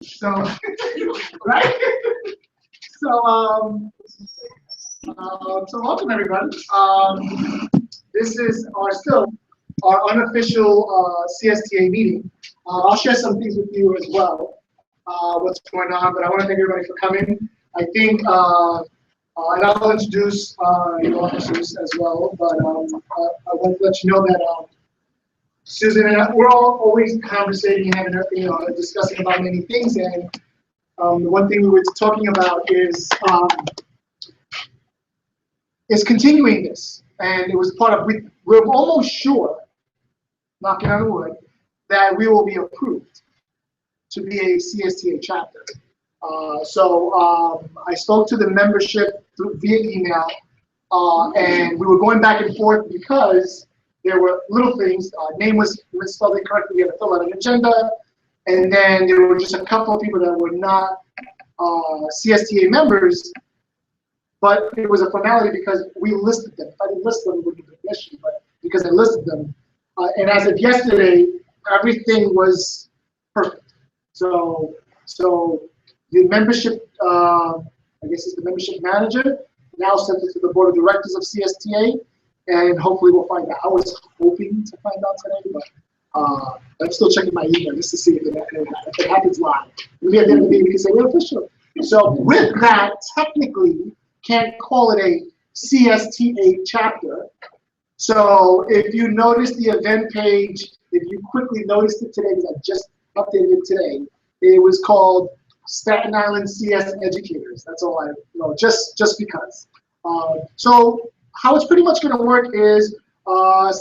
So, right? So, so welcome everybody. This is our unofficial CSTA meeting. I'll share some things with you as well, what's going on, but I want to thank everybody for coming. I think, and I'll introduce your officers as well, but I want to let you know that Susan and I, we're all always conversating and having, discussing about many things, and the one thing we were talking about is continuing this, and it was part of, we're almost sure, knocking on wood, that we will be approved to be a CSTA chapter. So I spoke to the membership via email, and we were going back and forth because there were little things. Name was misspelled incorrectly. We had to fill out an agenda, and then there were just a couple of people that were not CSTA members, but it was a formality because we listed them. If I didn't list them, it would be an issue, but because I listed them, and as of yesterday, everything was perfect. So the membership, I guess it's the membership manager, now sent it to the board of directors of CSTA, and hopefully we'll find out. I was hoping to find out today, but I'm still checking my email just to see if it happens live. Maybe at the end of the meeting we can say we're official. So with that, technically, can't call it a CSTA chapter. So if you notice the event page, if you quickly noticed it today, because I just updated it today, it was called Staten Island CS Educators. That's all I know, just because. So how it's pretty much going to work is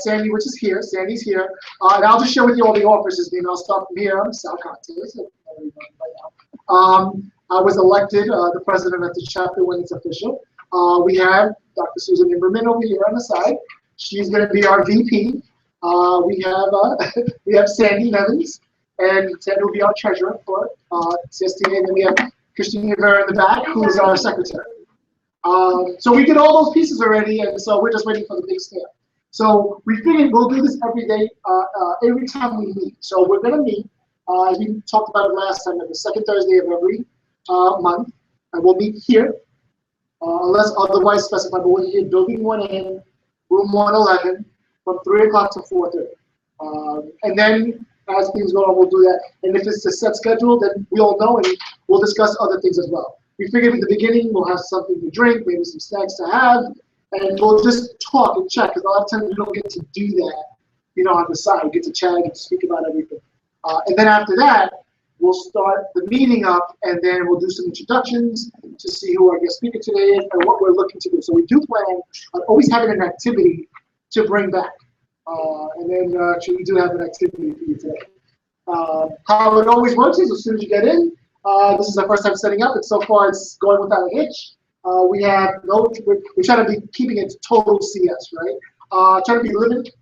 Sandy, which is here, Sandy's here, and I'll just share with you all the officers' name. I'll start from here. I'm Sal Contes. I was elected the president of the chapter when it's official. We have Dr. Susan Imberman over here on the side. She's going to be our VP. We have Sandy Nevins, and Sandy will be our treasurer for CSTA. And then we have Christine Rivera in the back, who is our secretary. So we did all those pieces already, and so we're just waiting for the big stamp. So we figured we'll do this every day, every time we meet. So we're going to meet, as we talked about it last time, at the second Thursday of every month, and we'll meet here, unless otherwise specified, but we're here, Building 1A, Room 111, from 3 o'clock to 4:30. And then, as things go on, we'll do that. And if it's a set schedule, then we all know, and we'll discuss other things as well. We figured at the beginning we'll have something to drink, maybe some snacks to have, and we'll just talk and chat, because a lot of times we don't get to do that, on the side. We get to chat and speak about everything. And then after that, we'll start the meeting up, and then we'll do some introductions to see who our guest speaker today is and what we're looking to do. So we do plan on always having an activity to bring back. And then actually we do have an activity for you today. How it always works is as soon as you get in, this is our first time setting up, and so far it's going without a hitch. We have we try to be keeping it total CS, right? Trying to be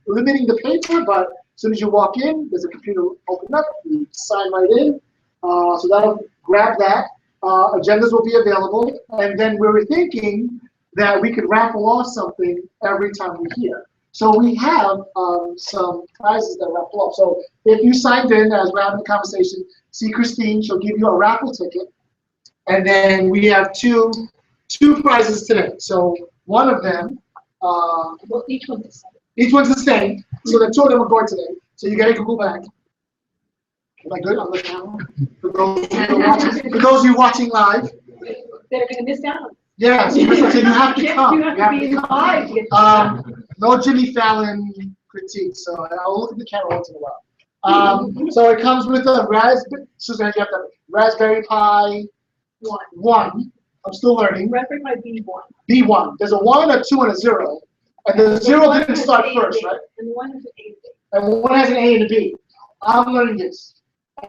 limiting the paper, but as soon as you walk in, there's a computer open up, you sign right in. So that'll grab that. Agendas will be available, and then we were thinking that we could raffle off something every time we're here. So we have some prizes that raffle off. So if you signed in as we're having the conversation, see Christine, she'll give you a raffle ticket. And then we have two prizes today. So one of them, well, each one's the same. Each one's the same. So the two of them are going today. So you get a Google bag. Am I good on the camera? For those of you watching live. They're going to miss out. Yeah, so you have to come. You have to be live. No Jimmy Fallon critique, so I'll look at the camera once in a while. So it comes with a raspberry. Susan, you have to Raspberry Pi 1. I'm still learning. Raspberry Pi B1. B1. There's a 1, a 2, and a 0. And the 0 didn't start first, right? And one has an A and B. And one has an A and a B. I'm learning this.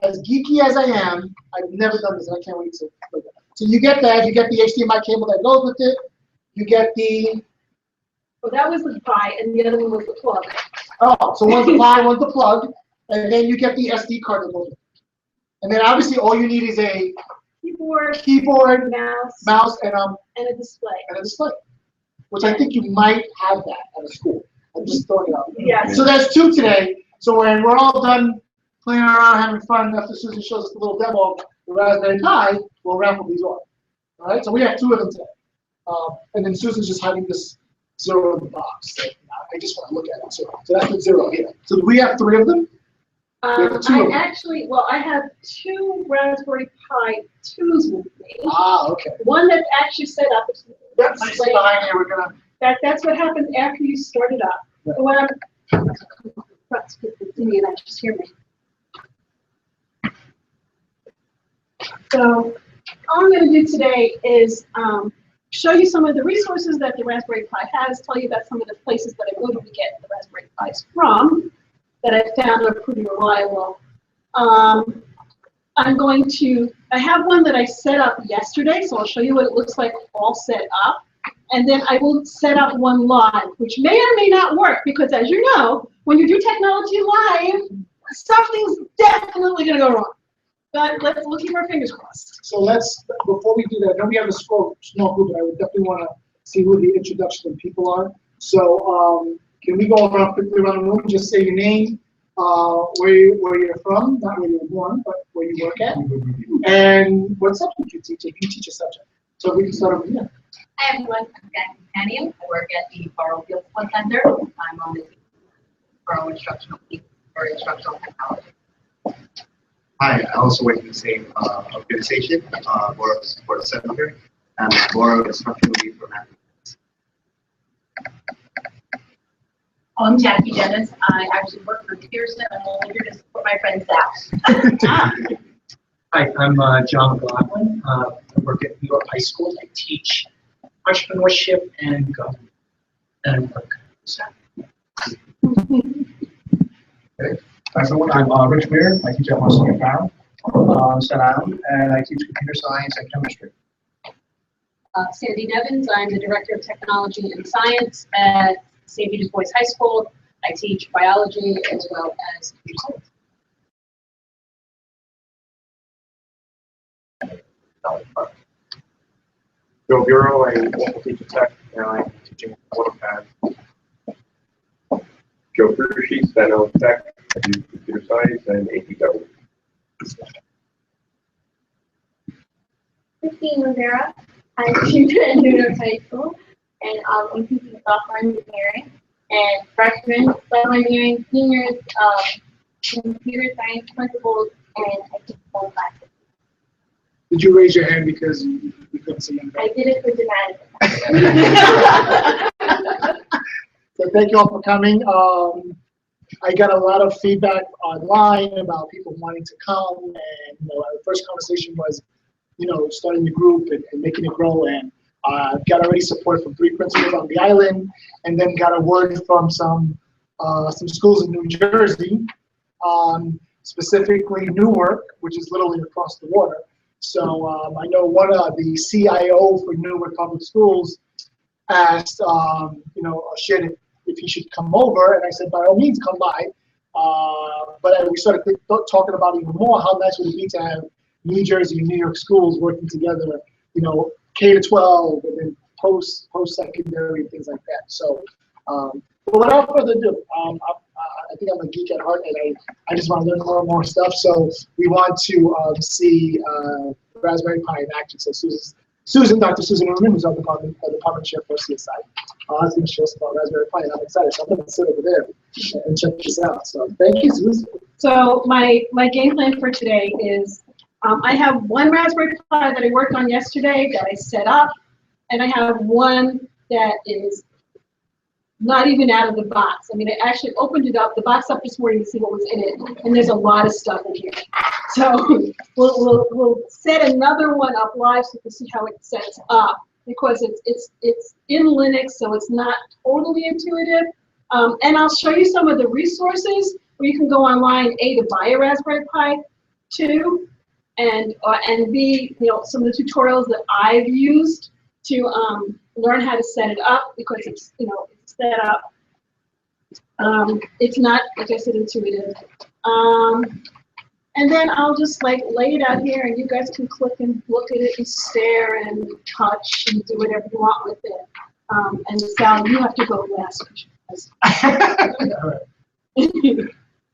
As geeky as I am, I've never done this, and I can't wait to play that. So you get that. You get the HDMI cable that goes with it. You get the. Well, that was the Pi, and the other one was the plug. Oh, so one's the Pi, one's the plug, and then you get the SD card that goes with it. And then obviously all you need is a keyboard, mouse, and a display. Which I think you might have that at a school. I'm just throwing it out. Yeah. So there's 2 today. So when we're all done playing around, having fun, after Susan shows us a little demo, the Raspberry Pi, we'll raffle these off. All right, so we have 2 of them today. And then Susan's just hiding this 0 in the box. So I just want to look at it. So that's the 0 here. So do we have 3 of them? I actually, well, I have 2 Raspberry Pi 2s with me. Ah, okay. One that's actually set up. Yep, I see behind here. We're gonna. That's what happens after you start it up. Yeah. So what I'm, just hear me. So all I'm going to do today is show you some of the resources that the Raspberry Pi has, tell you about some of the places that I go to get the Raspberry Pis from that I found are pretty reliable. I have one that I set up yesterday, so I'll show you what it looks like all set up. And then I will set up one live, which may or may not work, because as you know, when you do technology live, something's definitely going to go wrong. But we'll keep our fingers crossed. So before we do that, I know we have a small group, but I would definitely want to see who the introduction of people are. So can we go quickly around the room, just say your name, where you're from, not where you were born, but where you work at, and what subject you teach, if you teach a subject. So we can start over here. Hi everyone, I'm Jackie Canyon. I work at the Barrow Field Support Center. I'm on the Barrow instructional team for instructional technology. Hi, I also work in the same organization, Barrow Support Center, and Barrow instructional lead for mathematics. I'm Jackie Dennis. I actually work for Pearson. I'm only here to support my friend Sal. Hi, I'm John McLaughlin. I work at New York High School. I teach entrepreneurship and government. And work. Okay. Hi everyone, I'm Rich Weir. I teach at Monsignor Farrell on Staten Island, and I teach computer science and chemistry. Sandy Nevins, I'm the Director of Technology and Science at St. Peter's Boys High School. I teach biology as well as computer science. Joe Bureau, I also teach tech, and I'm teaching AutoCAD. Joe Frushi, Staten Island Tech, I do computer science and AP government. Christine Rivera, I teach at New York High School, and I'm teaching software engineering. And freshmen, software engineering, seniors, computer science principles, and I teach full classes. Did you raise your hand because you couldn't see anybody? I did it for dramatic. So thank you all for coming. I got a lot of feedback online about people wanting to come, and our first conversation was, starting the group and making it grow. And got already support from 3 principals on the island, and then got a word from some schools in New Jersey, specifically Newark, which is literally across the water. So I know one of the CIO for Newark Public Schools asked, Shed if he should come over, and I said, by all means, come by. But we started talking about even more how nice would it be to have New Jersey and New York schools working together, K to 12 and then post-secondary and things like that. So, but without further ado, I think I'm a geek at heart, and I just want to learn more and more stuff. So we want to see Raspberry Pi in action. So Dr. Susan Newman, who's our department chair for CSI, is going to show us about Raspberry Pi, and I'm excited. So I'm going to sit over there and check this out. So thank you, Susan. So my game plan for today is I have one Raspberry Pi that I worked on yesterday that I set up, and I have one that is not even out of the box. I mean, I actually opened it up, the box up this morning to see what was in it, and there's a lot of stuff in here. So we'll set another one up live so you can see how it sets up, because it's in Linux, so it's not totally intuitive. And I'll show you some of the resources where you can go online, A, to buy a Raspberry Pi 2, and B, some of the tutorials that I've used to learn how to set it up, because it's set up. It's not, like I said, intuitive. And then I'll just lay it out here, and you guys can click and look at it and stare and touch and do whatever you want with it. And Sal, you have to go last.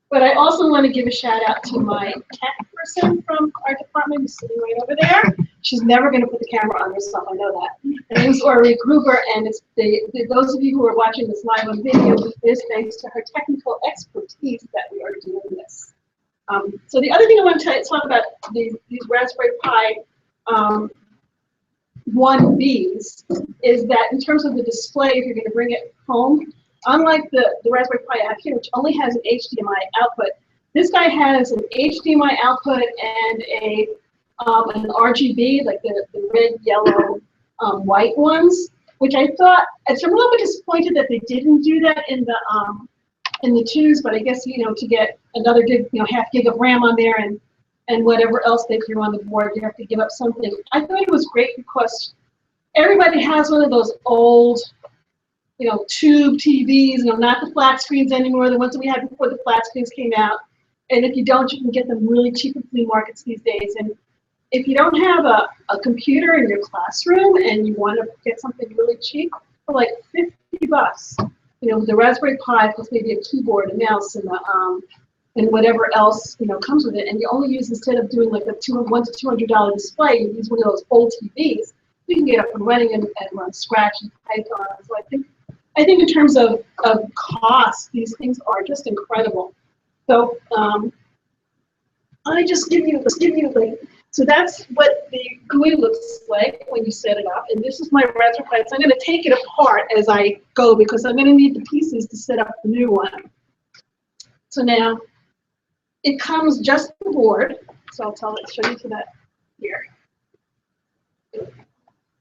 But I also want to give a shout out to my tech person from our department who's sitting right over there. She's never going to put the camera on herself, I know that. Her name's Ori Gruber, and it's those of you who are watching this live on video, it is thanks to her technical expertise that we are doing this. So the other thing I want to talk about these Raspberry Pi 1Bs is that in terms of the display, if you're going to bring it home, unlike the Raspberry Pi I have here, which only has an HDMI output, this guy has an HDMI output and an RGB, like the red, yellow, white ones, which I thought, I'm a little bit disappointed that they didn't do that in the twos, but I guess, to get another gig, half gig of RAM on there and whatever else they threw on the board, you have to give up something. I thought it was great because everybody has one of those old, tube TVs, not the flat screens anymore, the ones that we had before the flat screens came out. And if you don't, you can get them really cheap at flea markets these days. And if you don't have a computer in your classroom and you want to get something really cheap, for like $50, the Raspberry Pi plus maybe a keyboard, a mouse, and whatever else comes with it, and you only use, instead of doing like a $100 to $200 display, you use one of those old TVs. You can get up and running and run Scratch and Python. So I think in terms of cost, these things are just incredible. So I just give you like, so that's what the GUI looks like when you set it up. And this is my Raspberry Pi. So I'm going to take it apart as I go because I'm going to need the pieces to set up the new one. So now it comes just the board. So I'll show you to that here.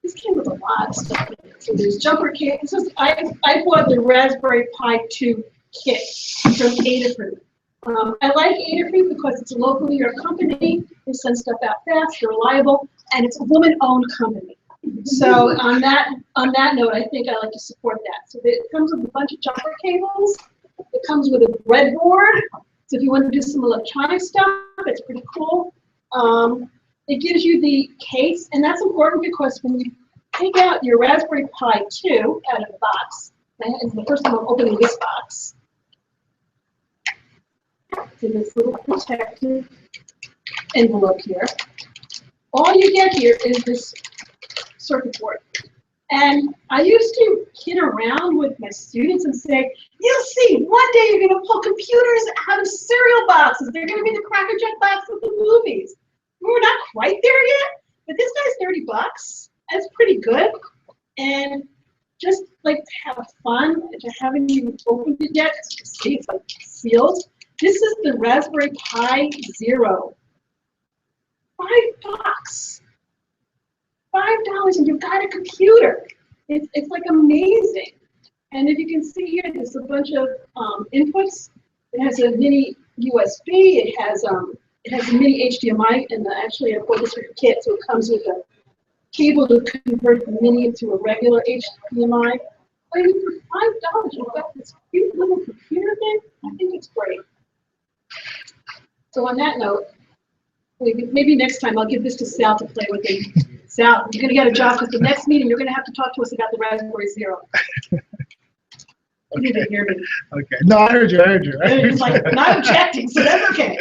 This came with a lot of stuff. So there's jumper kit. This is I bought the Raspberry Pi 2 kit from Adafruit. I like Adafruit because it's a local New York company. They send stuff out fast, they're reliable, and it's a woman-owned company. So on that note, I think I like to support that. So it comes with a bunch of jumper cables. It comes with a breadboard. So if you want to do some electronic stuff, it's pretty cool. It gives you the case, and that's important because when you take out your Raspberry Pi 2 out of the box, and the first time I'm opening this box, it's in this little protective envelope here. All you get here is this circuit board. And I used to kid around with my students and say, you'll see, one day you're going to pull computers out of cereal boxes. They're going to be the Cracker Jack box of the movies. We're not quite there yet, but this guy's $30. That's pretty good. And just like to have fun, I haven't even opened it yet. See, it's like sealed. This is the Raspberry Pi Zero. $5. $5 and you've got a computer. It's like amazing. And if you can see here, there's a bunch of inputs. It has a mini USB. It has a mini HDMI, and actually I bought this with a kit, so it comes with a cable to convert the mini into a regular HDMI. I mean, for $5, you've got this cute little computer thing. I think it's great. So on that note, maybe next time I'll give this to Sal to play with him. Sal, you're going to get a job because the next meeting you're going to have to talk to us about the Raspberry Zero. You didn't hear me. Okay. No, I heard you. It's like not objecting, so that's okay.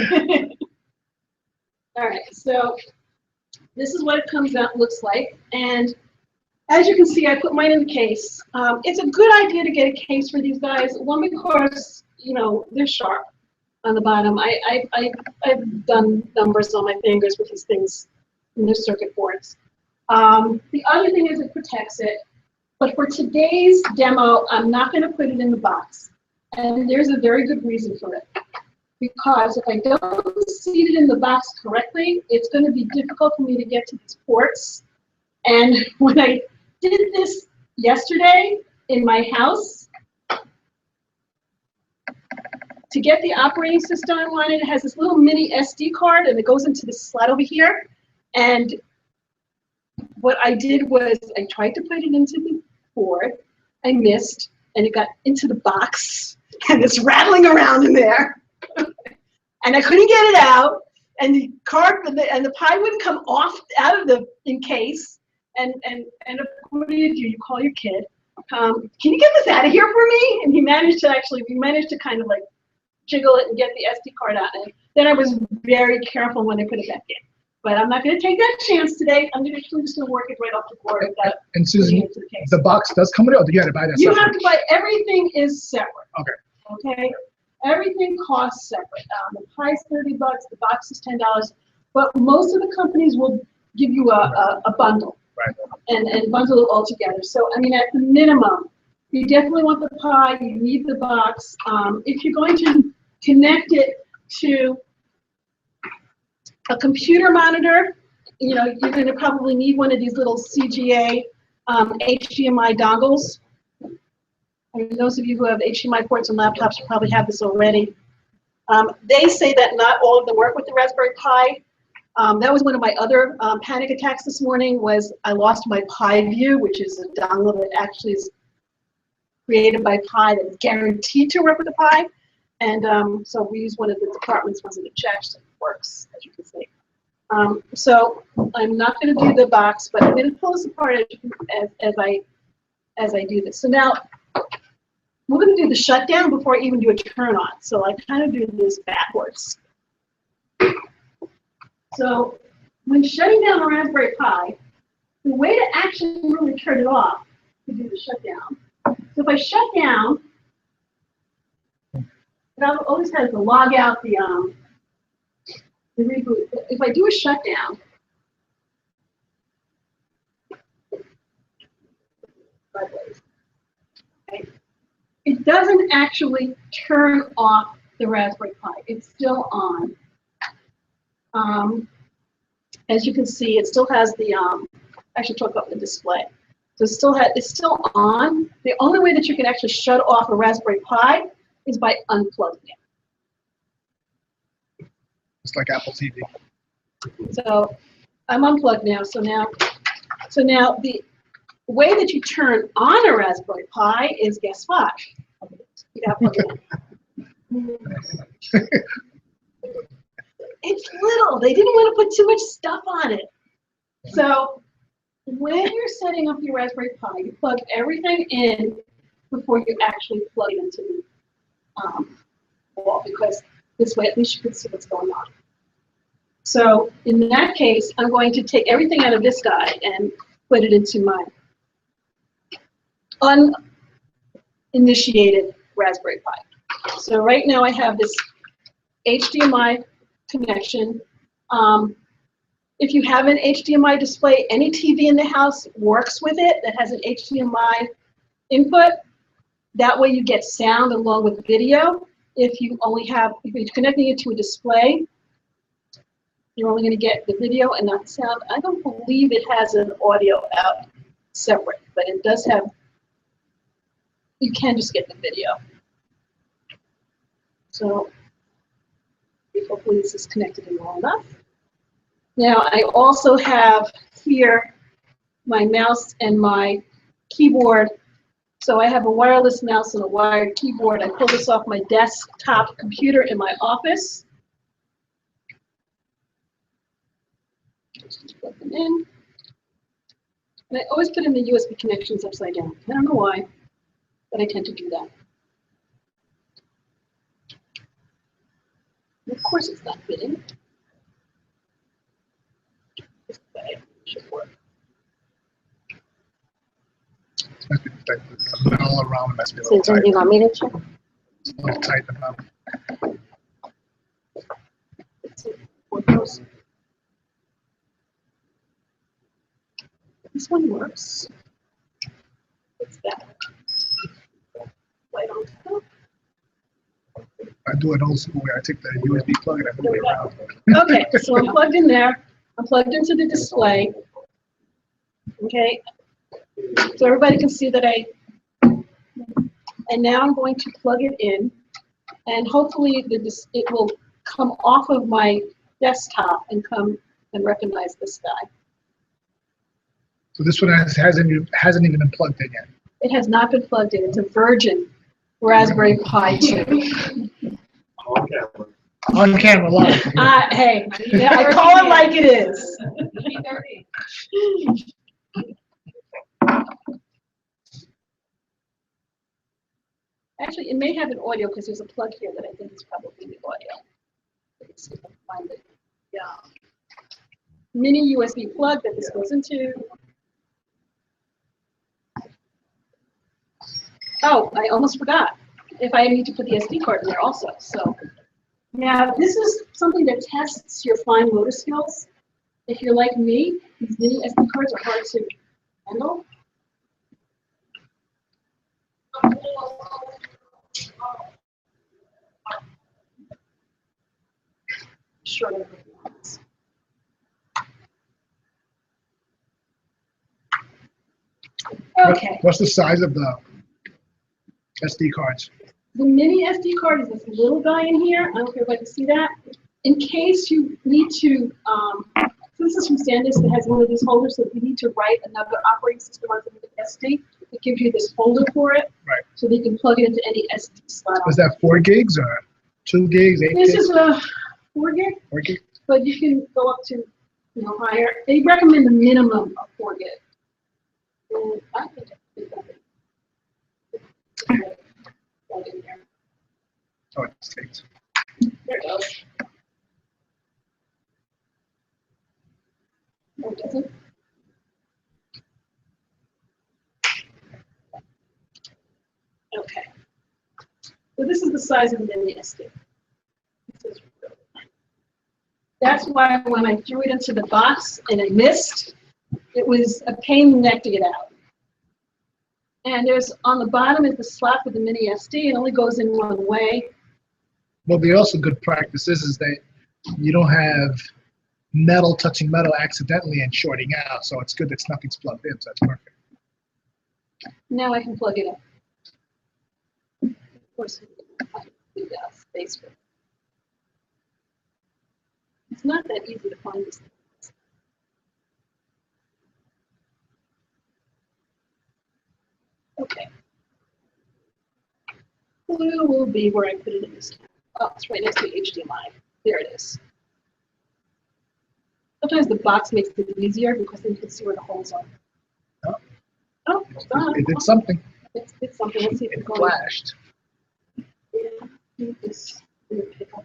All right. So this is what it looks like, and as you can see, I put mine in the case. It's a good idea to get a case for these guys. One, because they're sharp on the bottom. I've done numbers on my fingers with these things in their circuit boards. The other thing is it protects it. But for today's demo, I'm not going to put it in the box. And there's a very good reason for it. Because if I don't seat it in the box correctly, it's going to be difficult for me to get to these ports. And when I did this yesterday in my house, to get the operating system I wanted, it has this little mini SD card, and it goes into this slot over here. And what I did was I tried to put it into the board. I missed, and it got into the box, and it's rattling around in there. And I couldn't get it out, and the card and the Pi wouldn't come off out of the case. And what do? You call your kid. Can you get this out of here for me? And he managed to kind of like jiggle it and get the SD card out. And then I was very careful when I put it back in. But I'm not going to take that chance today. I'm just going to work it right off the board. Without And Susan, getting into the case. the box does come with it, or do you have to buy that You separate? have to buy, everything is separate. Okay. Okay? Everything costs separate. The price $30, the box is $10, but most of the companies will give you a bundle. Right. And bundle it all together. So, I mean, at the minimum, you definitely want the pie, you need the box. If you're going to connect it to a computer monitor, you know, you're going to probably need one of these little CGA HDMI dongles. I mean, those of you who have HDMI ports on laptops, you probably have this already. They say that not all of them work with the Raspberry Pi. That was one of my other panic attacks this morning, was I lost my Pi View, which is a dongle that actually is created by Pi that is guaranteed to work with the Pi. And so we use one of the department's ones in the checks, and it works, as you can see. So I'm not going to do the box, but I'm going to pull this apart as I do this. So now we're going to do the shutdown before I even do a turn on. So I kind of do this backwards. So when shutting down a Raspberry Pi, the way to actually really turn it off to do the shutdown. So if I shut down, it always has to log out the reboot. If I do a shutdown, okay, it doesn't actually turn off the Raspberry Pi. It's still on. As you can see, it still has the, I should talk about the display. So it's still on. The only way that you can actually shut off a Raspberry Pi is by unplugging it. It's like Apple TV. So I'm unplugged now. So now the way that you turn on a Raspberry Pi is, guess what? You gotta plug it in. It's little. They didn't want to put too much stuff on it. So when you're setting up your Raspberry Pi, you plug everything in before you actually plug it into the wall, because this way at least you can see what's going on. So in that case, I'm going to take everything out of this guy and put it into my uninitiated Raspberry Pi. So right now I have this HDMI connection. If you have an HDMI display, any TV in the house works with it that has an HDMI input. That way you get sound along with video. If you're connecting it to a display, you're only going to get the video and not sound. I don't believe it has an audio out separate, but it does have, you can just get the video. So hopefully this is connected in well enough. Now I also have here my mouse and my keyboard. So I have a wireless mouse and a wired keyboard. I pull this off my desktop computer in my office. Just plug them in. And I always put in the USB connections upside down. I don't know why, but I tend to do that. And of course it's not fitting. This way should work. The metal around it must be a So little tight. do you want me to check? A little tight in the bottom. This one works. It's that. Light on top. I do it old school way. I take the USB plug and I move it around. Okay, so I'm plugged in there. I'm plugged into the display. Okay, so everybody can see that and now I'm going to plug it in, and hopefully it will come off of my desktop and come and recognize this guy. So this one hasn't even been plugged in yet. It has not been plugged in. It's a virgin Raspberry Pi 2. On camera. On camera, live. Hey, I call it like it is. Actually, it may have an audio because there's a plug here that I think is probably the audio. Let's see if I can find it. Yeah. Mini USB plug that this goes into. Oh, I almost forgot. If I need to put the SD card in there also. So now this is something that tests your fine motor skills. If you're like me, these mini SD cards are hard to handle. Sure. Okay. What's the size of the SD cards? The mini SD card is this little guy in here. I don't know if everybody can see that. In case you need to, so this is from SanDisk. It has one of these holders, so if you need to write another operating system onto the SD, it gives you this folder for it. Right. So that you can plug it into any SD slot. Is that 4 gigs or 2 gigs, 8 This gigs? is a 4 gig, 4 gigs? but you can go up to, higher. They recommend a minimum of 4 gig. And I think plug in there. Oh, it's 8. There it goes. No, it doesn't. Okay. So this is the size of the mini SD. That's why when I threw it into the box and it missed, it was a pain in the neck to get out. And there's on the bottom is the slot for the mini SD. It only goes in one way. Well, the also good practice is that you don't have metal touching metal accidentally and shorting out. So it's good that nothing's plugged in. So that's perfect. Now I can plug it in. Of course, I need space for it. It's not that easy to find this. Okay. Blue will be where I put it in this time. Oh, it's right next to HDMI. There it is. Sometimes the box makes it easier because then you can see where the holes are. Oh, Oh, it's done. it did something. It's something. Let's see if It it's going. flashed. Yeah, it's gonna pick up.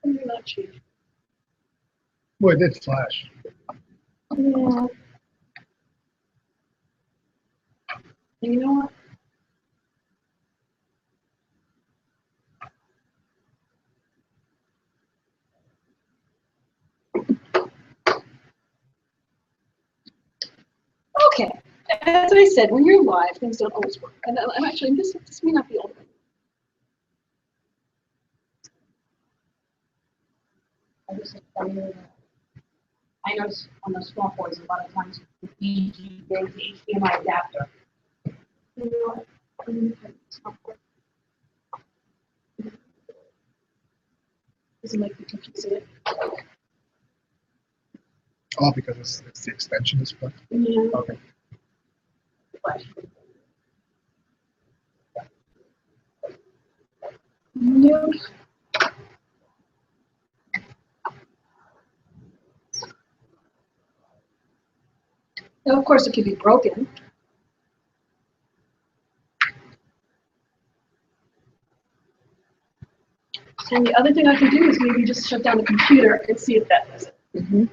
Maybe not change. Boy, it did flash. Yeah. And you know what? Okay. As I said, when you're live, things don't always work. And I'm actually, this may not be all. I know on those small boards, a lot of times you need the HDMI adapter. Doesn't make me confusing it. Oh, because it's the extension is plugged. Yeah. Okay. Nope. Now, of course, it could be broken. And the other thing I can do is maybe just shut down the computer and see if that does it.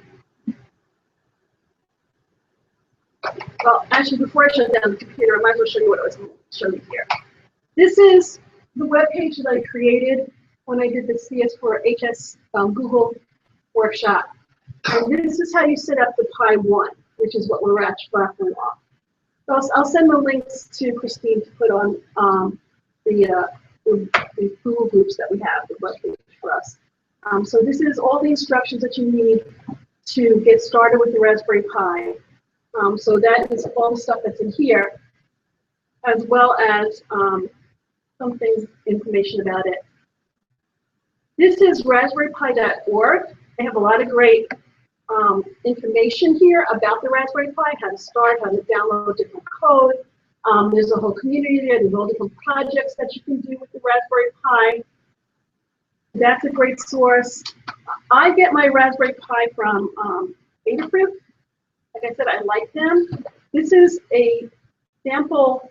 Well, actually, before I shut down the computer, I might as well show you what I was going to show you here. This is the web page that I created when I did the CS4HS Google workshop. And this is how you set up the Pi 1, which is what we're actually wrapping off. So I'll send the links to Christine to put on the Google groups that we have, the web page for us. So this is all the instructions that you need to get started with the Raspberry Pi. So that is all the stuff that's in here, as well as some things, information about it. This is raspberrypi.org. They have a lot of great information here about the Raspberry Pi, how to start, how to download different code. There's a whole community there. There's all different projects that you can do with the Raspberry Pi. that's a great source. I get my Raspberry Pi from Adafruit. Like I said, I like them. This is a sample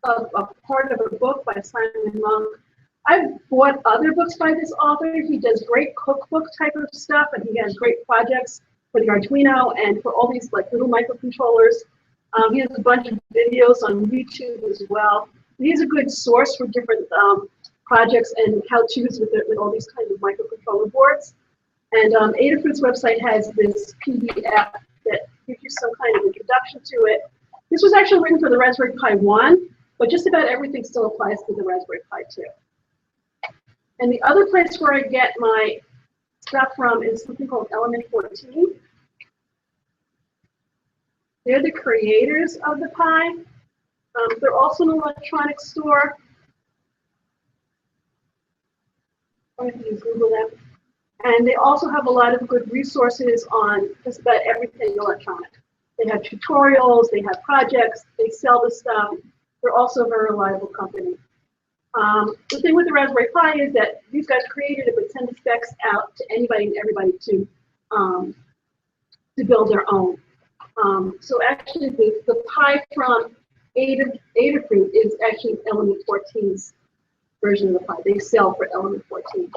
of a part of a book by Simon Monk. I've bought other books by this author. He does great cookbook type of stuff, and he has great projects for the Arduino and for all these like little microcontrollers. He has a bunch of videos on YouTube as well. He's a good source for different projects and how-tos with all these kinds of microcontroller boards. And Adafruit's website has this PDF that gives you some kind of introduction to it. This was actually written for the Raspberry Pi 1, but just about everything still applies to the Raspberry Pi 2. And the other place where I get my stuff from is something called Element 14. They're the creators of the Pi. They're also an electronics store. Or if you Google them. And they also have a lot of good resources on just about everything electronic. They have tutorials, they have projects, they sell the stuff. They're also a very reliable company. The thing with the Raspberry Pi is that these guys created it, but send the specs out to anybody and everybody to build their own. So actually, the Pi from Adafruit is actually Element 14's version of the Pi. They sell for Element 14.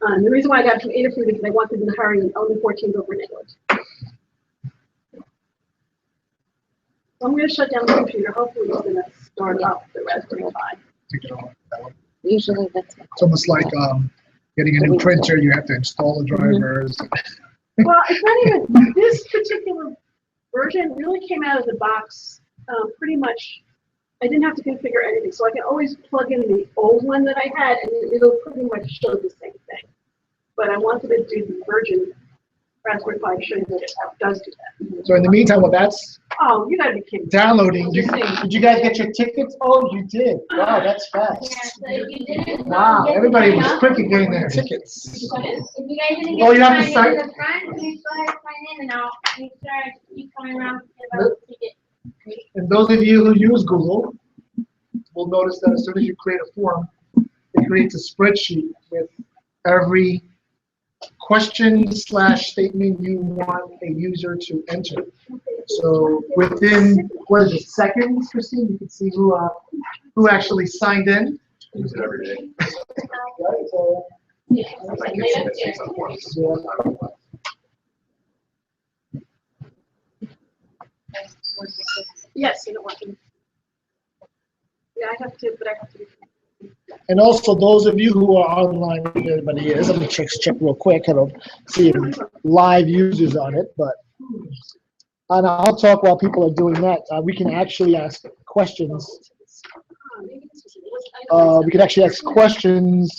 The reason why I got it from Adafruit is they wanted in a hurry, and Element 14 is over in England. So I'm going to shut down the computer. Hopefully, it's going to start up the Raspberry Pi. Usually that's It's almost like getting a new printer, you have to install the drivers. Well, it's not even, this particular version really came out of the box pretty much. I didn't have to configure anything, so I can always plug in the old one that I had, and it'll pretty much show the same thing. But I wanted to do the Virgin Raspberry Pi to show you that it does do that. So in the meantime, while that's Oh, you gotta be kidding. downloading, did you guys get your tickets? Oh, you did. Wow, that's fast. Yeah, so if you didn't. Wow, get everybody the was sign quick up, at getting their tickets. If you guys didn't Oh, get you have to to sign sign- in the front, please go ahead and sign in, and I'll make sure I keep coming around to give out the ticket. And those of you who use Google will notice that as soon as you create a form, it creates a spreadsheet with every question/statement you want a user to enter. So within, what is it, seconds, Christine, you can see who actually signed in. Use it every day. Right, so, Like it's six on forms. Yes, you don't want to. Yeah, I have to, but I have to. and also those of you who are online, where everybody is, I'm gonna check real quick. I don't see any live users on it, but and I'll talk while people are doing that. We can actually ask questions. We can actually ask questions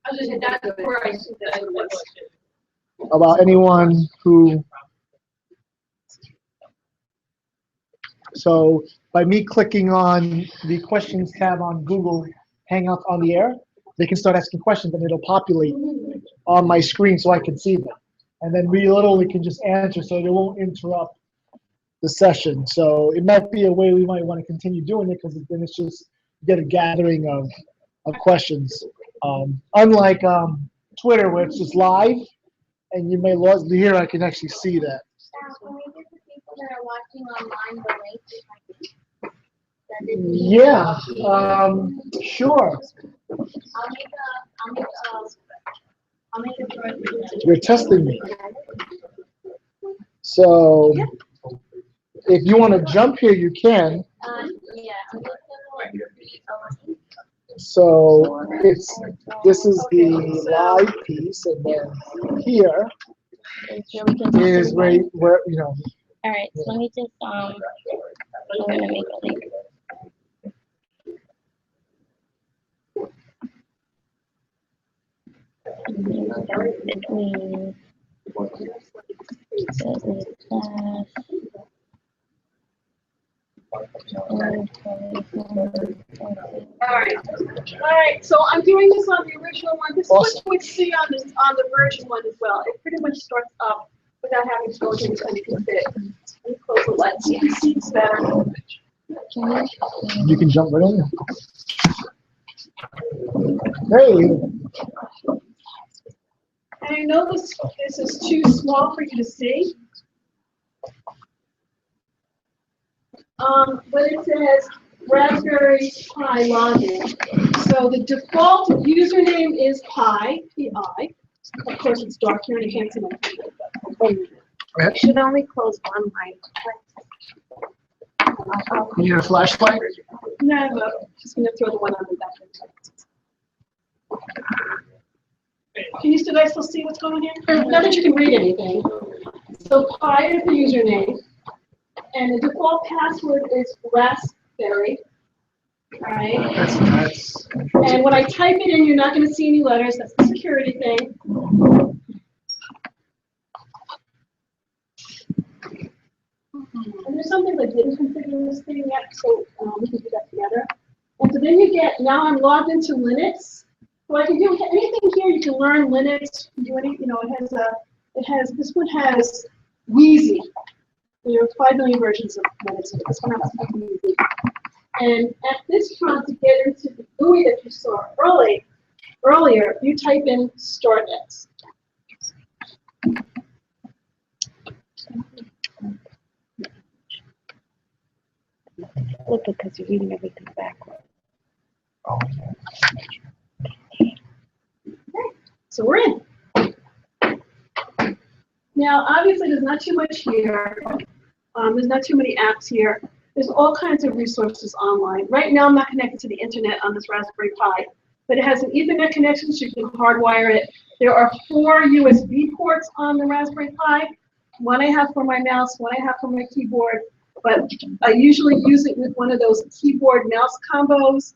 I was just saying that's where I see that was. about anyone who. So by me clicking on the questions tab on Google Hangouts on the air, they can start asking questions and it'll populate on my screen so I can see them. And then we literally can just answer so they won't interrupt the session. So it might be a way we might want to continue doing it because then it's just get a gathering of questions. Unlike Twitter where it's just live and you may lose here, I can actually see that. Can we give the people that are watching online the link? Yeah, sure. I'll make a short video. You're testing me. So if you want to jump here, you can. Yeah, I'm just gonna So this is the live piece, and then here is where you know. All right, so let me just, I'm gonna make a link. Between All right, so I'm doing this on the original one. This is what you would see on the version one as well. It pretty much starts up without having to go into the config. Let me close the lights so you can see this better. You can jump right in. Hey, And I know this is too small for you to see. But it says Raspberry Pi login. So the default username is Pi, P-I. Of course, it's dark here and I can't see my keyboard, but You should only close one line. you need a flashlight? no, I'm just gonna throw the one on the back. Can you guys still see what's going on here? Not that you can read anything. So Pi is the username, and the default password is Raspberry. All right. That's And when I type it in, you're not going to see any letters. That's the security thing. And there's something that didn't configure this thing yet, so we can do that together. And so then you get, now I'm logged into Linux. So I can do anything here. You can learn Linux. You can do any, this one has Wheezy. There are 5 million versions of Linux. This one has Wheezy. And at this prompt, to get into the GUI that you saw earlier, you type in start X. Look, because you're reading everything backwards. So we're in. Now, obviously, there's not too much here. There's not too many apps here. There's all kinds of resources online. Right now, I'm not connected to the internet on this Raspberry Pi, but it has an Ethernet connection, so you can hardwire it. There are 4 USB ports on the Raspberry Pi. One I have for my mouse, one I have for my keyboard, but I usually use it with one of those keyboard-mouse combos.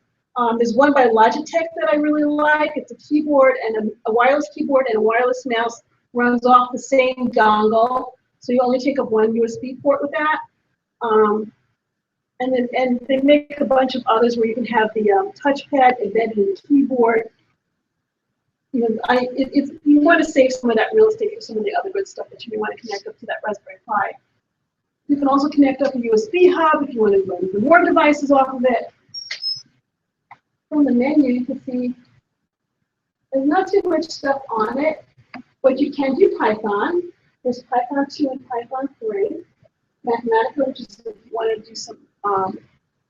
There's one by Logitech that I really like. It's a keyboard and a wireless keyboard and a wireless mouse, runs off the same dongle, so you only take up one USB port with that. And they make a bunch of others where you can have the touchpad embedded in the keyboard. You want to save some of that real estate for some of the other good stuff that you may want to connect up to that Raspberry Pi. You can also connect up a USB hub if you want to run more devices off of it. From the menu, you can see there's not too much stuff on it, but you can do Python. There's Python 2 and Python 3. Mathematica, which is if you want to do some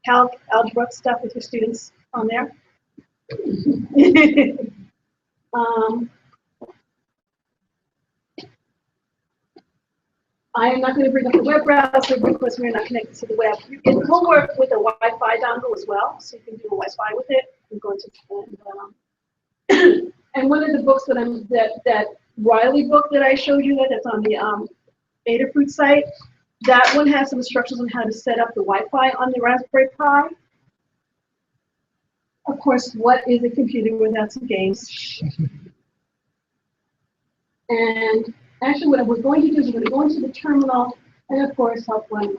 algebra stuff with your students on there. I am not going to bring up the web browser because we're not connected to the web. It will work with a Wi-Fi dongle as well, so you can do a Wi-Fi with it. And go into and one of the books that Riley book that I showed you that's on the Adafruit site, that one has some instructions on how to set up the Wi-Fi on the Raspberry Pi. Of course, what is a computer without some games? And actually, what we're going to do is we're going to go into the terminal and, of course, help run.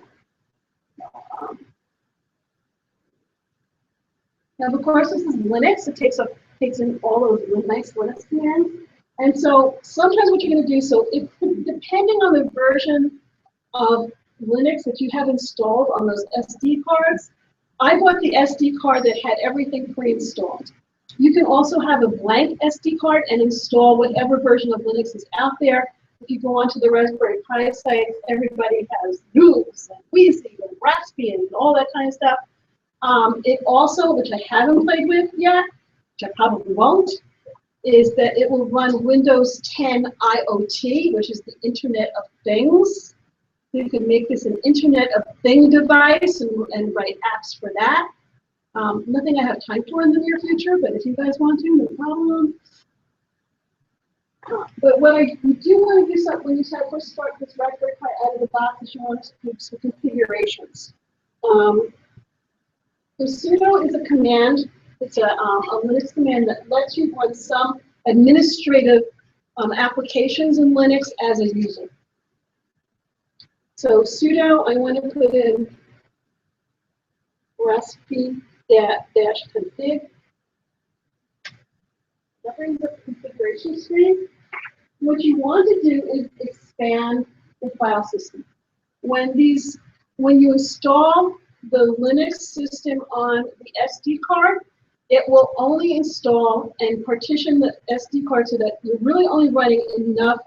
Now, of course, this is Linux. It takes in all those nice Linux commands. And so sometimes what you're going to do, so depending on the version of Linux that you have installed on those SD cards, I bought the SD card that had everything pre-installed. You can also have a blank SD card and install whatever version of Linux is out there. If you go onto the Raspberry Pi site, everybody has Noobs and Wheezy and Raspbian and all that kind of stuff. It also, which I haven't played with yet, which I probably won't, is that it will run Windows 10 IoT, which is the Internet of Things. You can make this an Internet of Thing device and write apps for that. Nothing I have time for in the near future, but if you guys want to, no problem. But what you do want to do something when you first start this Raspberry Pi out of the box is you want to do some configurations. So sudo is a command. It's a Linux command that lets you run some administrative applications in Linux as a user. So sudo, I want to put in raspi-config. That brings up the configuration screen. What you want to do is expand the file system. When you install the Linux system on the SD card, it will only install and partition the SD card so that you're really only running enough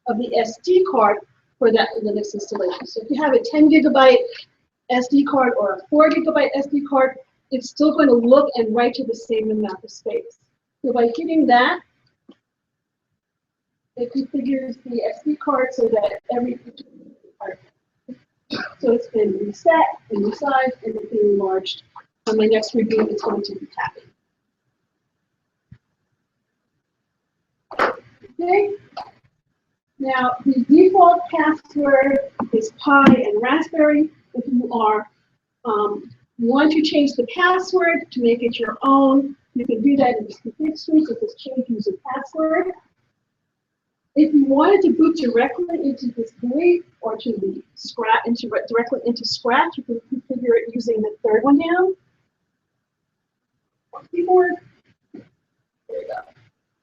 of the SD card for that Linux installation. So if you have a 10 gigabyte SD card or a 4 gigabyte SD card, it's still going to look and write to the same amount of space. So by hitting that, it configures the SD card so that every so it's been reset and resized and it's been enlarged. On my next reboot, it's going to be tapping. Okay. Now the default password is Pi and Raspberry. If you are want to change the password to make it your own, you can do that in the config suite. So just change user password. If you wanted to boot directly into this GUI or to the directly into Scratch, you can configure it using the third one down. Keyboard. There you go.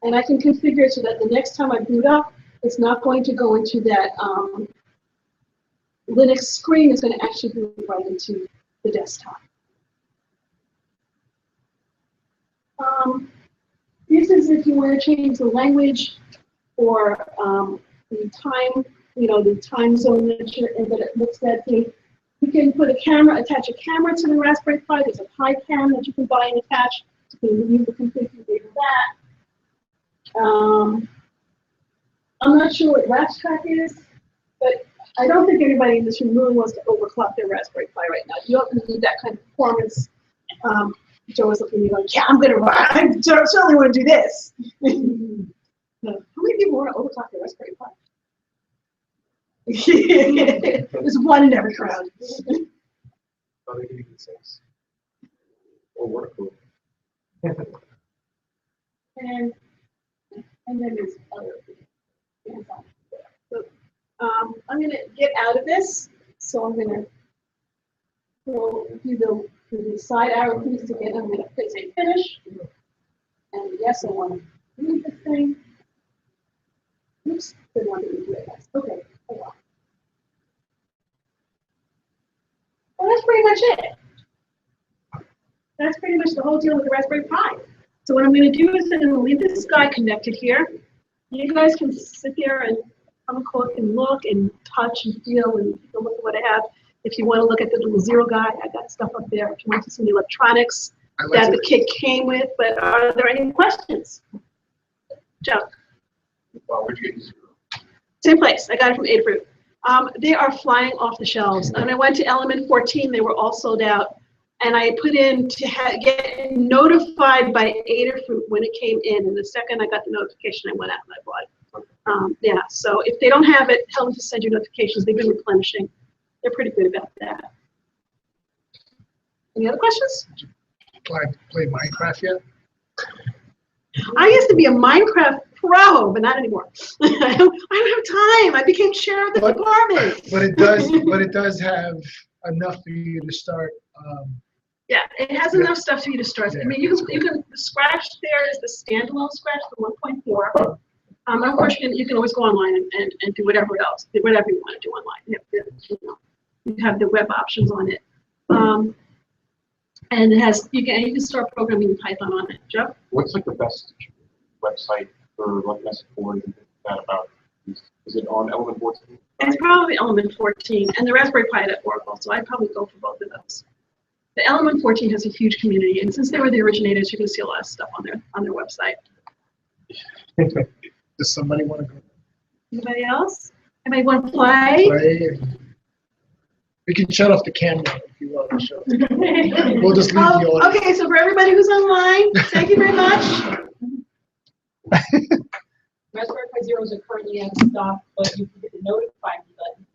And I can configure it so that the next time I boot up, it's not going to go into that Linux screen. It's going to actually boot right into the desktop. This is if you want to change the language or the time, the time zone that it looks at. You can put a camera, attach a camera to the Raspberry Pi. There's a Pi cam that you can buy and attach. You can use the configuration of that. I'm not sure what Raps Track is, but I don't think anybody in this room really wants to overclock their Raspberry Pi right now. You don't need that kind of performance. Joe was looking at me like, yeah, I certainly want to do this. How many people want to overclock their Raspberry Pi? There's one in every crowd. Oh, they can even sense. Or work with. And then there's other things. So, I'm going to get out of this. So I'm going to do the side arrow keys to get. I'm going to say finish. And yes, I want to move this thing. Oops, didn't want to do it. Okay, hold on. Well, that's pretty much it. That's pretty much the whole deal with the Raspberry Pi. So what I'm going to do is I'm going to leave this guy connected here. You guys can sit there and come and look and touch and feel and take a look at what I have. If you want to look at the little zero guy, I got stuff up there. If you want to see the electronics that the kit came with, but are there any questions? Joe? Wow, where'd you get these? Same place. I got it from Adafruit. They are flying off the shelves. And I went to Element 14. They were all sold out. And I put in to get notified by Adafruit when it came in. And the second I got the notification, I went out and I bought it. Yeah, so if they don't have it, tell them to send you notifications. They've been replenishing. They're pretty good about that. Any other questions? Play Minecraft yet? I used to be a Minecraft pro, but not anymore. I don't have time. I became chair of the department. But it does have enough for you to start. Yeah, it has enough stuff for you to start. I mean, you can the Scratch there is the standalone Scratch, the 1.4. Of course, you can always go online and do whatever else, whatever you want to do online. You have the web options on it. And it has you can start programming in Python on it. Joe? What's like the best website for like message board and that about? Is it on Element 14? It's probably Element 14 and the Raspberry Pi at Oracle, so I'd probably go for both of those. The Element 14 has a huge community, and since they were the originators, you can see a lot of stuff on their website. Does somebody want to go? Anybody else? Anybody want to play? We can shut off the camera if you want to show. We'll just leave the audio. Okay, so for everybody who's online, thank you very much. Raspberry Pi Zeros are currently in stock, but you can get the notify me button.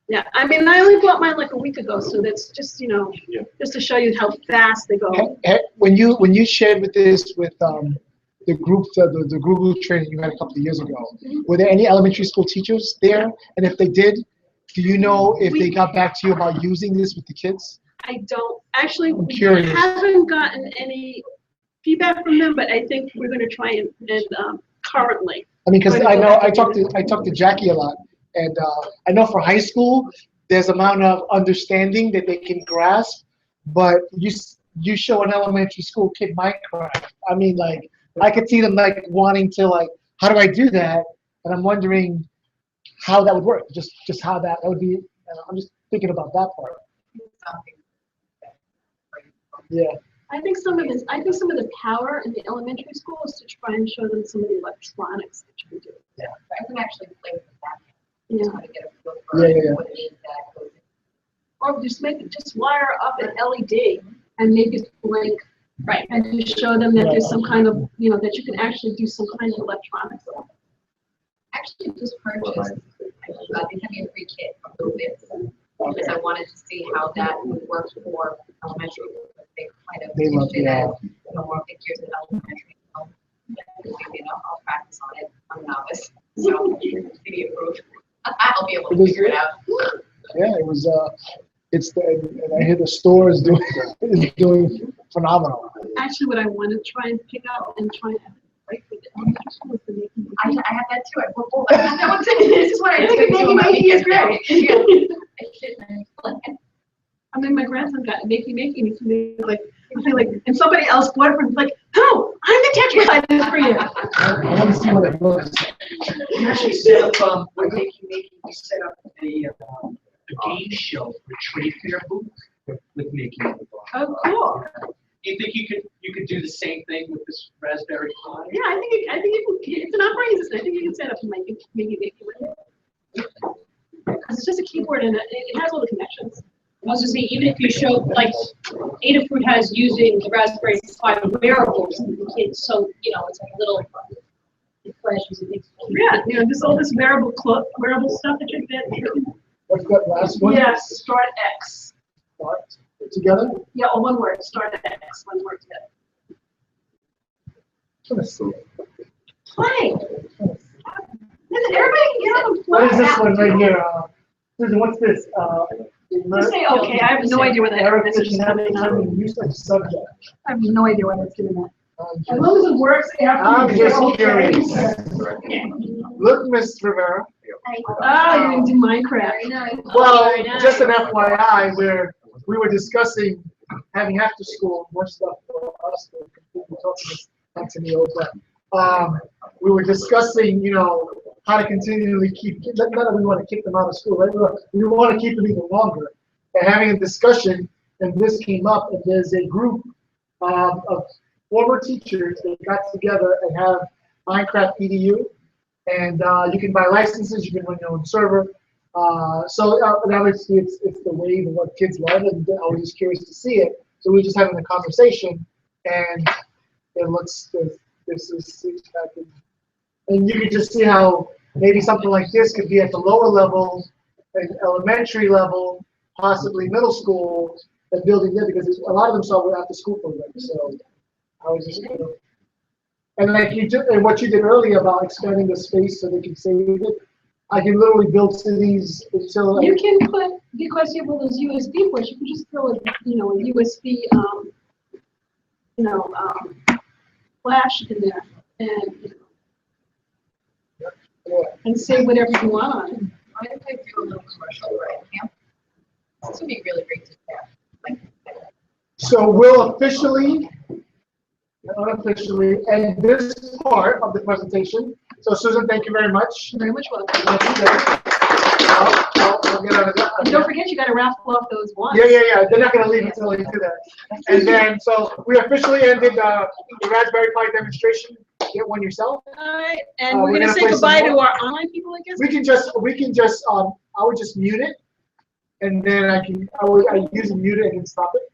Yeah, I mean, I only bought mine like a week ago, so that's just, just to show you how fast they go. When you shared with this with the group, the Google training you had a couple of years ago, were there any elementary school teachers there? And if they did, do you know if they got back to you about using this with the kids? I don't. Actually, I'm curious. We haven't gotten any feedback from them, but I think we're going to try and currently. I mean, because I know I talked to Jackie a lot, and I know for high school there's amount of understanding that they can grasp, but you show an elementary school kid Minecraft. I mean, like, I could see them like wanting to like, how do I do that? And I'm wondering how that would work. Just how that would be. I'm just thinking about that part. Yeah. I think some of the power in the elementary school is to try and show them some of the electronics that you can do. I can actually play with that. Yeah. How to get a feel for Yeah. what it is that goes in. Or just wire up an LED and make it blink. Right. And just show them that there's some kind of, that you can actually do some kind of electronics. Actually, just purchased, they sent me a free kit from Lucas because I wanted to see how that would work for elementary. They kind of They love teach it that. as, more figures in elementary. So, I'll practice on it. I'm a novice, so maybe approved. I'll be able to figure it out. Yeah, it was. And I hear the store is doing phenomenal. Actually, what I want to try and pick up and try and break with the elementary school is the making. I have that too. This is what I do. Making is great. I mean, my grandson got making, and he's like, and somebody else bought it from like, no, I'm the teacher I did this for you. I want to see what it was. We actually set up, with Making, we set up a game show for trade fair booth with Making. Oh, cool. Do you think you could do the same thing with this Raspberry Pi? Yeah, I think it's an operating system. I think you can set up and make it with it. It's just a keyboard and it has all the connections. I was just saying, even if you show, like, Adafruit has using the Raspberry Pi wearables with the kids, so, it's like a little, it flashes and things. Yeah, just all this wearable stuff that you get. What's that last one? Yes, Start X. Start together. Yeah, all one word, Start X, one word together. Let's see. Play. Listen, everybody get on the play. What is this one right here? Susan, what's this? Just say okay. I have no idea where that error message is coming on. Use of subject. I have no idea why that's doing that. As long as it works after. I'm you just say okay. curious. Look, Miss Rivera. Oh, you didn't do Minecraft. Well, just an FYI, we were discussing having after school more stuff for us. We're talking back to me, but we were discussing, how to continually keep. Not that we want to kick them out of school, right? We want to keep them even longer. And having a discussion, and this came up, and there's a group of former teachers that got together and have Minecraft EDU, and you can buy licenses, you can run your own server. So obviously it's the wave of what kids love, and I was just curious to see it. So we were just having a conversation, and it looks this is and you can just see how maybe something like this could be at the lower level, at elementary level, possibly middle school, and building there, because a lot of them saw after school programs. So I was just, and like you did, and what you did earlier about expanding the space so they can save it. I can literally build cities until you can put, because you have all those USB ports, you can just throw a USB flash in there and say whatever you want on it. What if I do a little commercial right now? This would be really great to have. So we'll officially and unofficially end this part of the presentation. So Susan, thank you very much. Very much welcome. I'll get out of that. And don't forget, you got to raffle off those ones. Yeah. They're not going to leave until they do that. And then, so we officially ended the Raspberry Pi demonstration. Get one yourself. All right, and we're going to say play some goodbye to more. our online people, I guess. We can just, I would just mute it, and then I usually mute it and then stop it.